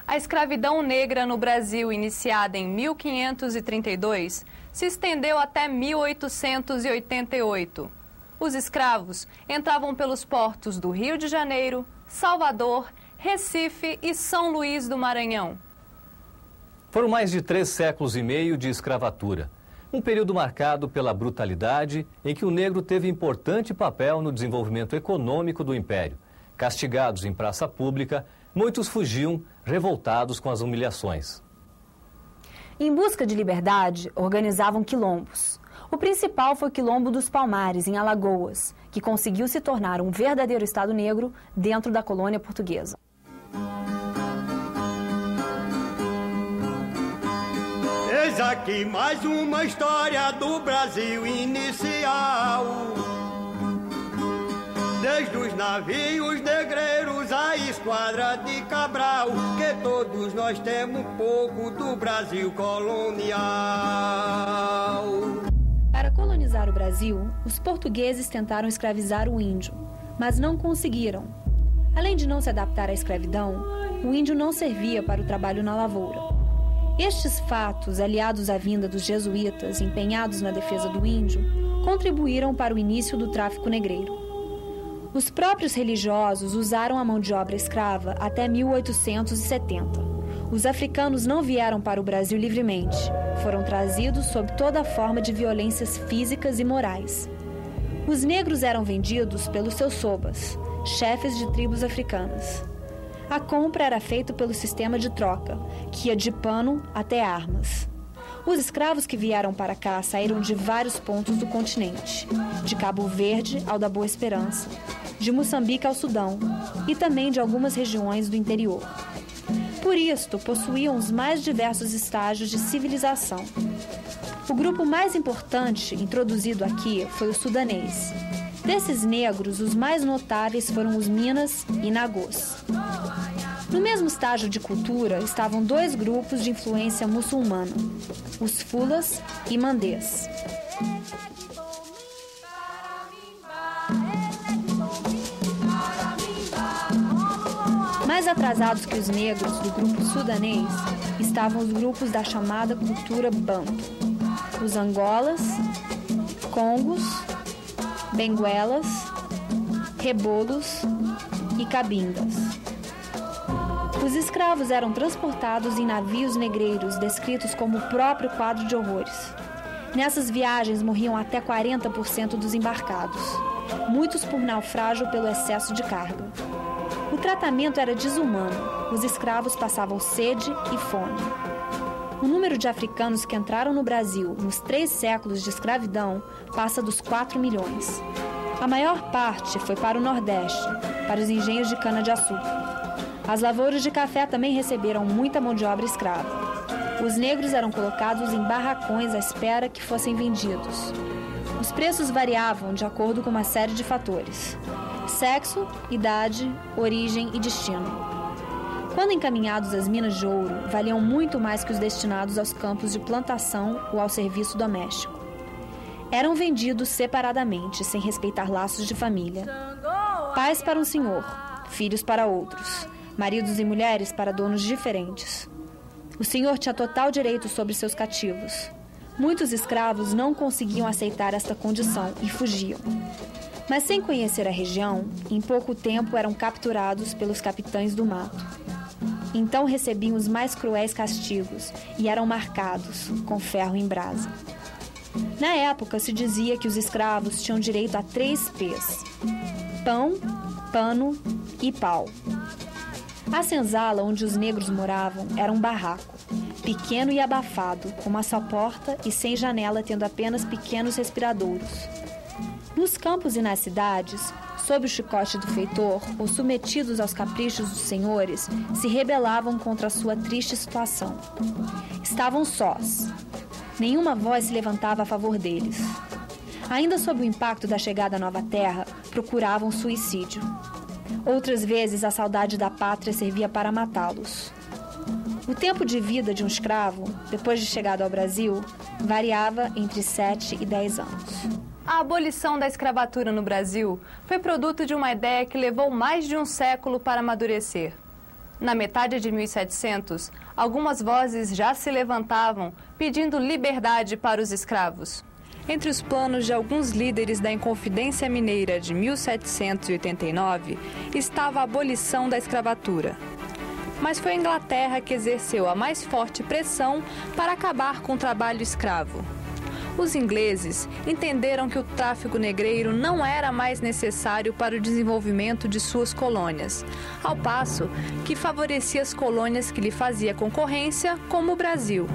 A escravidão negra no Brasil, iniciada em 1532, se estendeu até 1888. Os escravos entravam pelos portos do Rio de Janeiro, Salvador, Recife e São Luís do Maranhão. Foram mais de 3 séculos e meio de escravatura. Um período marcado pela brutalidade em que o negro teve importante papel no desenvolvimento econômico do Império. Castigados em praça pública, muitos fugiam, revoltados com as humilhações. Em busca de liberdade, organizavam quilombos. O principal foi o Quilombo dos Palmares, em Alagoas, que conseguiu se tornar um verdadeiro Estado negro dentro da colônia portuguesa. Eis aqui mais uma história do Brasil inicial. Desde os navios negreiros à esquadra de Cabral, que todos nós temos um pouco do Brasil colonial. Para colonizar o Brasil, os portugueses tentaram escravizar o índio, mas não conseguiram. Além de não se adaptar à escravidão, o índio não servia para o trabalho na lavoura. Estes fatos, aliados à vinda dos jesuítas empenhados na defesa do índio, contribuíram para o início do tráfico negreiro. Os próprios religiosos usaram a mão de obra escrava até 1870. Os africanos não vieram para o Brasil livremente. Foram trazidos sob toda forma de violências físicas e morais. Os negros eram vendidos pelos seus sobas, chefes de tribos africanas. A compra era feita pelo sistema de troca, que ia de pano até armas. Os escravos que vieram para cá saíram de vários pontos do continente, de Cabo Verde ao da Boa Esperança, de Moçambique ao Sudão e também de algumas regiões do interior. Por isto, possuíam os mais diversos estágios de civilização. O grupo mais importante introduzido aqui foi o sudanês. Desses negros, os mais notáveis foram os Minas e Nagôs. No mesmo estágio de cultura estavam 2 grupos de influência muçulmana, os Fulas e Mandês. Mais atrasados que os negros do grupo sudanês estavam os grupos da chamada cultura banto, os Angolas, Congos, Benguelas, Rebolos e Cabindas. Os escravos eram transportados em navios negreiros descritos como o próprio quadro de horrores. Nessas viagens morriam até 40% dos embarcados, muitos por naufrágio pelo excesso de carga. O tratamento era desumano, os escravos passavam sede e fome. O número de africanos que entraram no Brasil nos 3 séculos de escravidão passa dos 4 milhões. A maior parte foi para o Nordeste, para os engenhos de cana-de-açúcar. As lavouras de café também receberam muita mão de obra escrava. Os negros eram colocados em barracões à espera que fossem vendidos. Os preços variavam de acordo com uma série de fatores: sexo, idade, origem e destino. Quando encaminhados às minas de ouro, valiam muito mais que os destinados aos campos de plantação ou ao serviço doméstico. Eram vendidos separadamente, sem respeitar laços de família. Pais para um senhor, filhos para outros, maridos e mulheres para donos diferentes. O senhor tinha total direito sobre seus cativos. Muitos escravos não conseguiam aceitar esta condição e fugiam. Mas sem conhecer a região, em pouco tempo eram capturados pelos capitães do mato. Então recebiam os mais cruéis castigos e eram marcados com ferro em brasa. Na época se dizia que os escravos tinham direito a 3 P's: pão, pano e pau. A senzala onde os negros moravam era um barraco, pequeno e abafado, com uma só porta e sem janela, tendo apenas pequenos respiradouros. Nos campos e nas cidades, sob o chicote do feitor ou submetidos aos caprichos dos senhores, se rebelavam contra a sua triste situação. Estavam sós. Nenhuma voz se levantava a favor deles. Ainda sob o impacto da chegada à nova terra, procuravam suicídio. Outras vezes, a saudade da pátria servia para matá-los. O tempo de vida de um escravo, depois de chegado ao Brasil, Variava entre 7 e 10 anos. A abolição da escravatura no Brasil foi produto de uma ideia que levou mais de um século para amadurecer. Na metade de 1700, algumas vozes já se levantavam pedindo liberdade para os escravos. Entre os planos de alguns líderes da Inconfidência Mineira de 1789 estava a abolição da escravatura. Mas foi a Inglaterra que exerceu a mais forte pressão para acabar com o trabalho escravo. Os ingleses entenderam que o tráfico negreiro não era mais necessário para o desenvolvimento de suas colônias, ao passo que favorecia as colônias que lhe fazia concorrência, como o Brasil.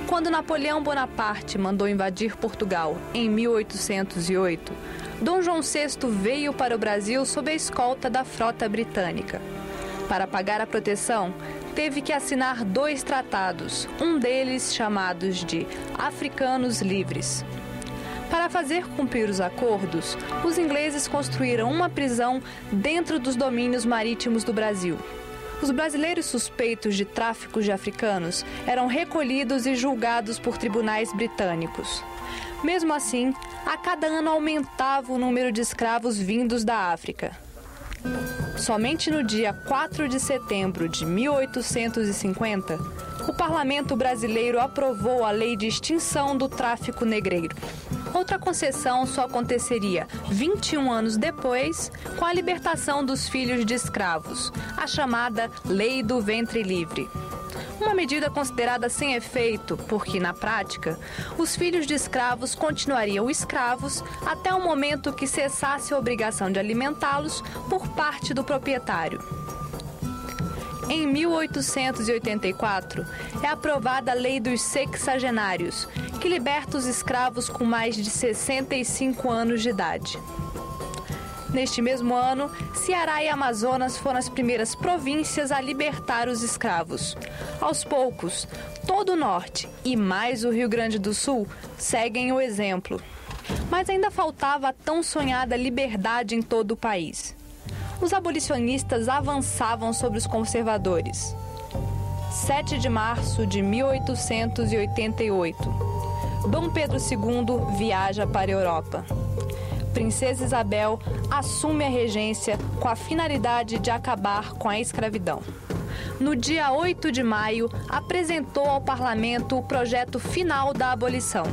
Quando Napoleão Bonaparte mandou invadir Portugal em 1808, Dom João VI veio para o Brasil sob a escolta da frota britânica. Para pagar a proteção, teve que assinar 2 tratados, um deles chamados de Africanos Livres. Para fazer cumprir os acordos, os ingleses construíram uma prisão dentro dos domínios marítimos do Brasil. Os brasileiros suspeitos de tráfico de africanos eram recolhidos e julgados por tribunais britânicos. Mesmo assim, a cada ano aumentava o número de escravos vindos da África. Somente no dia 4 de setembro de 1850, o parlamento brasileiro aprovou a lei de extinção do tráfico negreiro. Outra concessão só aconteceria 21 anos depois, com a libertação dos filhos de escravos, a chamada Lei do Ventre Livre. Uma medida considerada sem efeito, porque, na prática, os filhos de escravos continuariam escravos até o momento que cessasse a obrigação de alimentá-los por parte do proprietário. Em 1884, é aprovada a Lei dos Sexagenários, que liberta os escravos com mais de 65 anos de idade. Neste mesmo ano, Ceará e Amazonas foram as primeiras províncias a libertar os escravos. Aos poucos, todo o norte e mais o Rio Grande do Sul seguem o exemplo. Mas ainda faltava a tão sonhada liberdade em todo o país. Os abolicionistas avançavam sobre os conservadores. 7 de março de 1888. Dom Pedro II viaja para a Europa. Princesa Isabel assume a regência com a finalidade de acabar com a escravidão. No dia 8 de maio, apresentou ao parlamento o projeto final da abolição.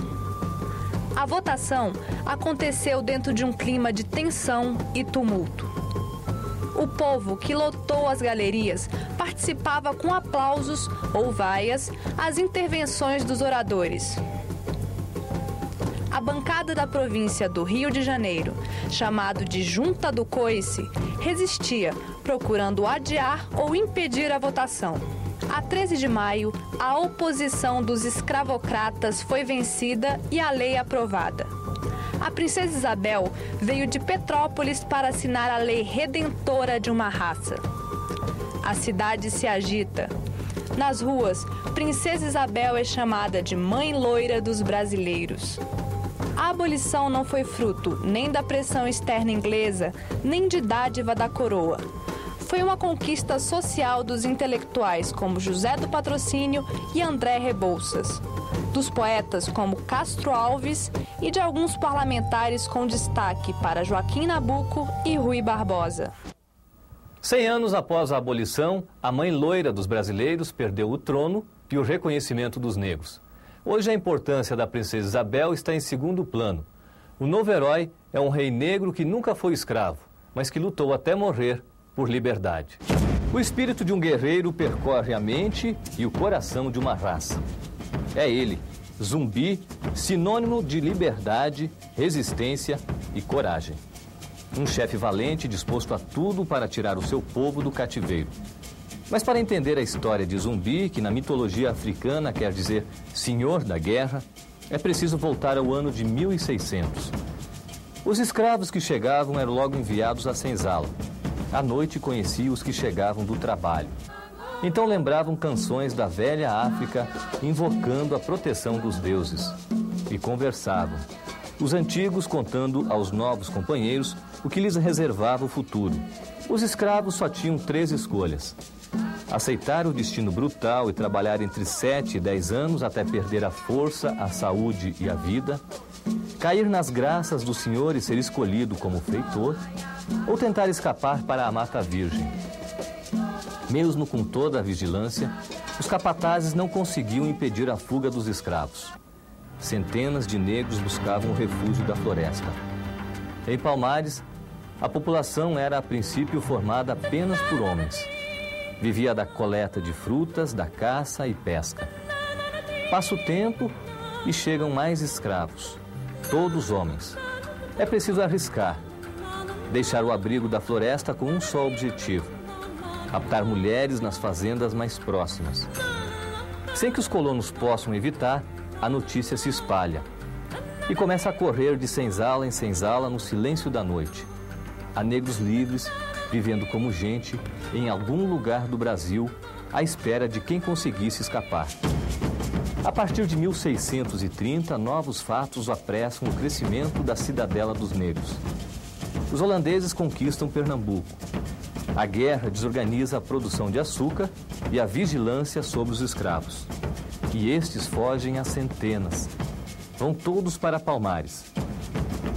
A votação aconteceu dentro de um clima de tensão e tumulto. O povo que lotou as galerias participava com aplausos ou vaias às intervenções dos oradores. A bancada da província do Rio de Janeiro, chamado de Junta do Coice, resistia, procurando adiar ou impedir a votação. A 13 de maio, a oposição dos escravocratas foi vencida e a lei aprovada. A princesa Isabel veio de Petrópolis para assinar a lei redentora de uma raça. A cidade se agita. Nas ruas, Princesa Isabel é chamada de Mãe Loira dos Brasileiros. A abolição não foi fruto nem da pressão externa inglesa, nem de dádiva da coroa. Foi uma conquista social dos intelectuais como José do Patrocínio e André Rebouças, dos poetas como Castro Alves e de alguns parlamentares com destaque para Joaquim Nabuco e Rui Barbosa. 100 anos após a abolição, a Mãe Loira dos Brasileiros perdeu o trono e o reconhecimento dos negros. Hoje a importância da princesa Isabel está em segundo plano. O novo herói é um rei negro que nunca foi escravo, mas que lutou até morrer por liberdade. O espírito de um guerreiro percorre a mente e o coração de uma raça. É ele, Zumbi, sinônimo de liberdade, resistência e coragem. Um chefe valente disposto a tudo para tirar o seu povo do cativeiro. Mas para entender a história de Zumbi, que na mitologia africana quer dizer senhor da guerra, é preciso voltar ao ano de 1600. Os escravos que chegavam eram logo enviados à senzala. À noite conhecia os que chegavam do trabalho. Então lembravam canções da velha África, invocando a proteção dos deuses. E conversavam. Os antigos contando aos novos companheiros o que lhes reservava o futuro. Os escravos só tinham 3 escolhas: Aceitar o destino brutal e trabalhar entre 7 e 10 anos até perder a força, a saúde e a vida, cair nas graças do Senhor e ser escolhido como feitor, ou tentar escapar para a Mata Virgem. Mesmo com toda a vigilância, os capatazes não conseguiam impedir a fuga dos escravos. Centenas de negros buscavam o refúgio da floresta. Em Palmares, a população era a princípio formada apenas por homens. Vivia da coleta de frutas, da caça e pesca. Passa o tempo e chegam mais escravos, todos homens. É preciso arriscar, deixar o abrigo da floresta com um só objetivo: captar mulheres nas fazendas mais próximas. Sem que os colonos possam evitar, a notícia se espalha e começa a correr de senzala em senzala no silêncio da noite. Há negros livres vivendo como gente em algum lugar do Brasil à espera de quem conseguisse escapar. A partir de 1630, novos fatos apressam o crescimento da cidadela dos negros. Os holandeses conquistam Pernambuco. A guerra desorganiza a produção de açúcar e a vigilância sobre os escravos. E estes fogem a centenas. Vão todos para Palmares.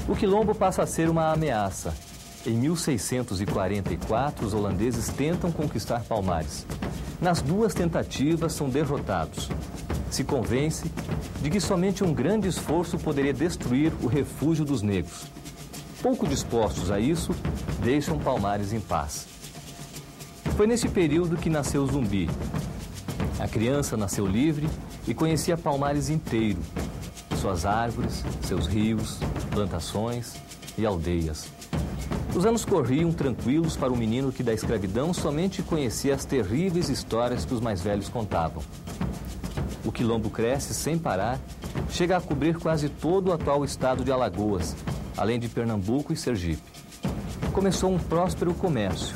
O quilombo passa a ser uma ameaça. Em 1644, os holandeses tentam conquistar Palmares. Nas duas tentativas, são derrotados. Se convence de que somente um grande esforço poderia destruir o refúgio dos negros. Pouco dispostos a isso, deixam Palmares em paz. Foi nesse período que nasceu Zumbi. A criança nasceu livre e conhecia Palmares inteiro, suas árvores, seus rios, plantações e aldeias. Os anos corriam tranquilos para um menino que da escravidão somente conhecia as terríveis histórias que os mais velhos contavam. O quilombo cresce sem parar, chega a cobrir quase todo o atual estado de Alagoas, além de Pernambuco e Sergipe. Começou um próspero comércio.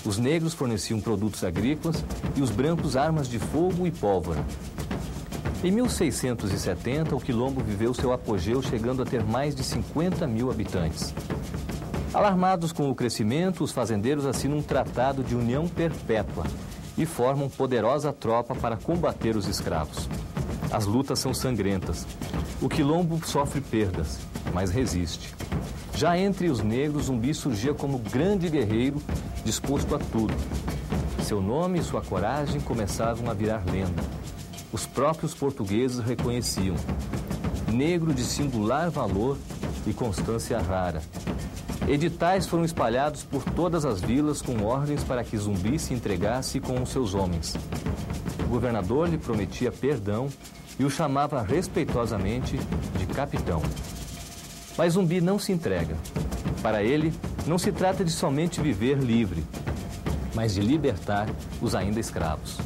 Os negros forneciam produtos agrícolas e os brancos armas de fogo e pólvora. Em 1670, o quilombo viveu seu apogeu, chegando a ter mais de 50 mil habitantes. Alarmados com o crescimento, os fazendeiros assinam um tratado de união perpétua e formam poderosa tropa para combater os escravos. As lutas são sangrentas. O quilombo sofre perdas, mas resiste. Já entre os negros, Zumbi surgia como grande guerreiro, disposto a tudo. Seu nome e sua coragem começavam a virar lenda. Os próprios portugueses reconheciam. Negro de singular valor e constância rara. Editais foram espalhados por todas as vilas com ordens para que Zumbi se entregasse com os seus homens. O governador lhe prometia perdão e o chamava respeitosamente de capitão. Mas Zumbi não se entrega. Para ele, não se trata de somente viver livre, mas de libertar os ainda escravos.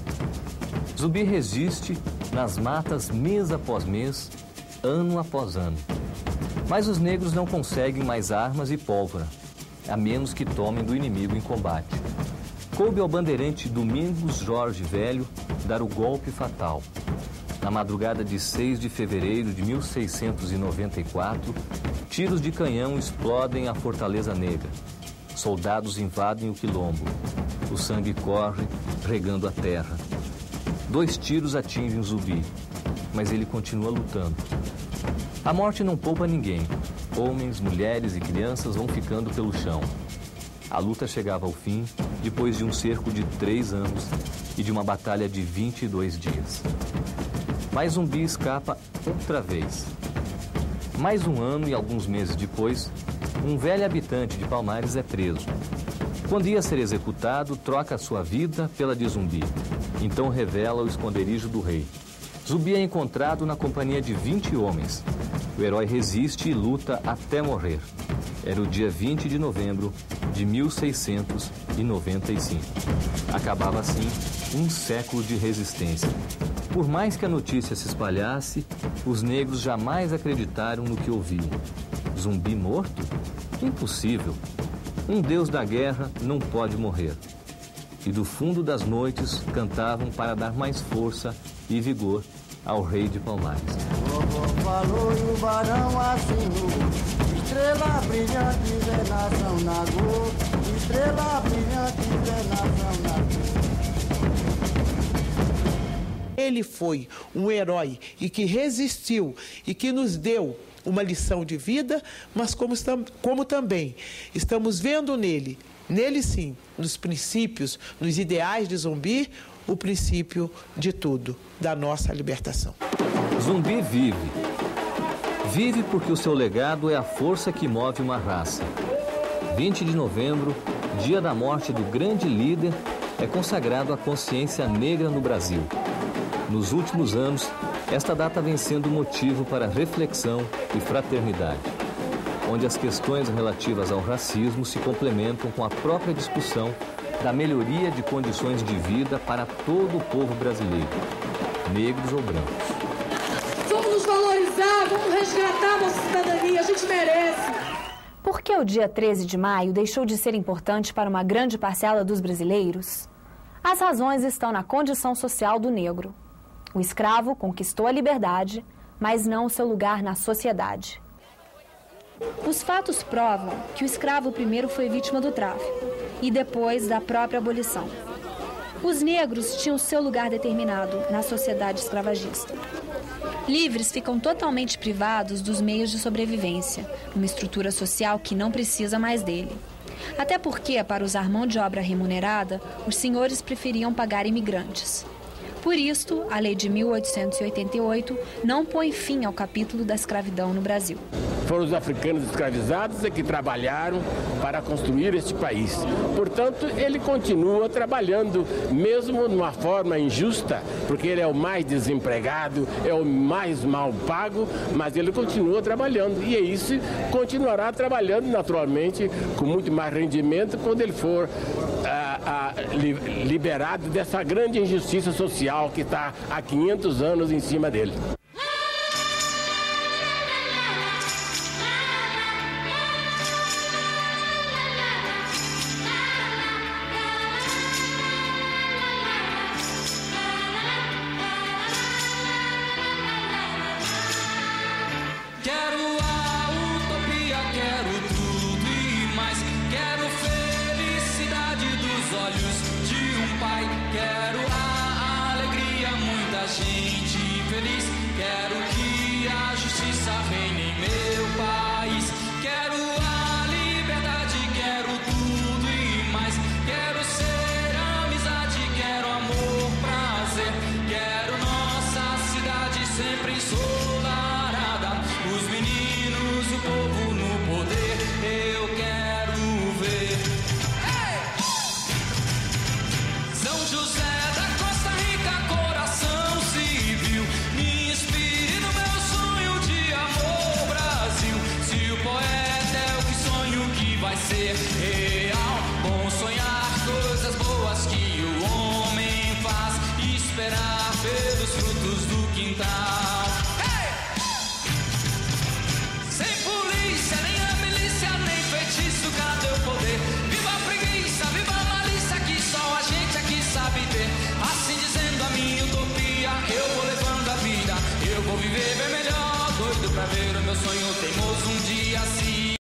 Zumbi resiste nas matas mês após mês, ano após ano. Mas os negros não conseguem mais armas e pólvora, a menos que tomem do inimigo em combate. Coube ao bandeirante Domingos Jorge Velho dar o golpe fatal. Na madrugada de 6 de fevereiro de 1694, tiros de canhão explodem a Fortaleza Negra. Soldados invadem o quilombo. O sangue corre, regando a terra. 2 tiros atingem Zumbi, mas ele continua lutando. A morte não poupa ninguém. Homens, mulheres e crianças vão ficando pelo chão. A luta chegava ao fim depois de um cerco de 3 anos e de uma batalha de 22 dias. Mas Zumbi escapa outra vez. Mais um ano e alguns meses depois, um velho habitante de Palmares é preso. Quando ia ser executado, troca a sua vida pela de Zumbi. Então revela o esconderijo do rei. Zumbi é encontrado na companhia de 20 homens. O herói resiste e luta até morrer. Era o dia 20 de novembro de 1695. Acabava assim um século de resistência. Por mais que a notícia se espalhasse, os negros jamais acreditaram no que ouviam. Zumbi morto? Impossível. Um deus da guerra não pode morrer. E do fundo das noites cantavam para dar mais força e vigor ao rei de Palmares. Vovó falou e o barão assinou. Estrela brilhante, venação na cor. Estrela brilhante, venação na cor. Ele foi um herói e que resistiu e que nos deu uma lição de vida, mas como também estamos vendo nele sim, nos princípios, nos ideais de Zumbi, o princípio de tudo, da nossa libertação. Zumbi vive. Vive porque o seu legado é a força que move uma raça. 20 de novembro, dia da morte do grande líder, é consagrado à consciência negra no Brasil. Nos últimos anos, esta data vem sendo motivo para reflexão e fraternidade, onde as questões relativas ao racismo se complementam com a própria discussão da melhoria de condições de vida para todo o povo brasileiro, negros ou brancos. Vamos nos valorizar, vamos resgatar a nossa cidadania, a gente merece. Por que o dia 13 de maio deixou de ser importante para uma grande parcela dos brasileiros? As razões estão na condição social do negro. O escravo conquistou a liberdade, mas não o seu lugar na sociedade. Os fatos provam que o escravo primeiro foi vítima do tráfico e depois da própria abolição. Os negros tinham seu lugar determinado na sociedade escravagista. Livres ficam totalmente privados dos meios de sobrevivência, uma estrutura social que não precisa mais dele. Até porque, para usar mão de obra remunerada, os senhores preferiam pagar imigrantes. Por isto, a Lei de 1888 não põe fim ao capítulo da escravidão no Brasil. Foram os africanos escravizados que trabalharam para construir este país. Portanto, ele continua trabalhando, mesmo de uma forma injusta, porque ele é o mais desempregado, é o mais mal pago, mas ele continua trabalhando. E é isso, continuará trabalhando naturalmente com muito mais rendimento quando ele for liberado dessa grande injustiça social que está há 500 anos em cima dele. Pra ver o meu sonho teimoso um dia se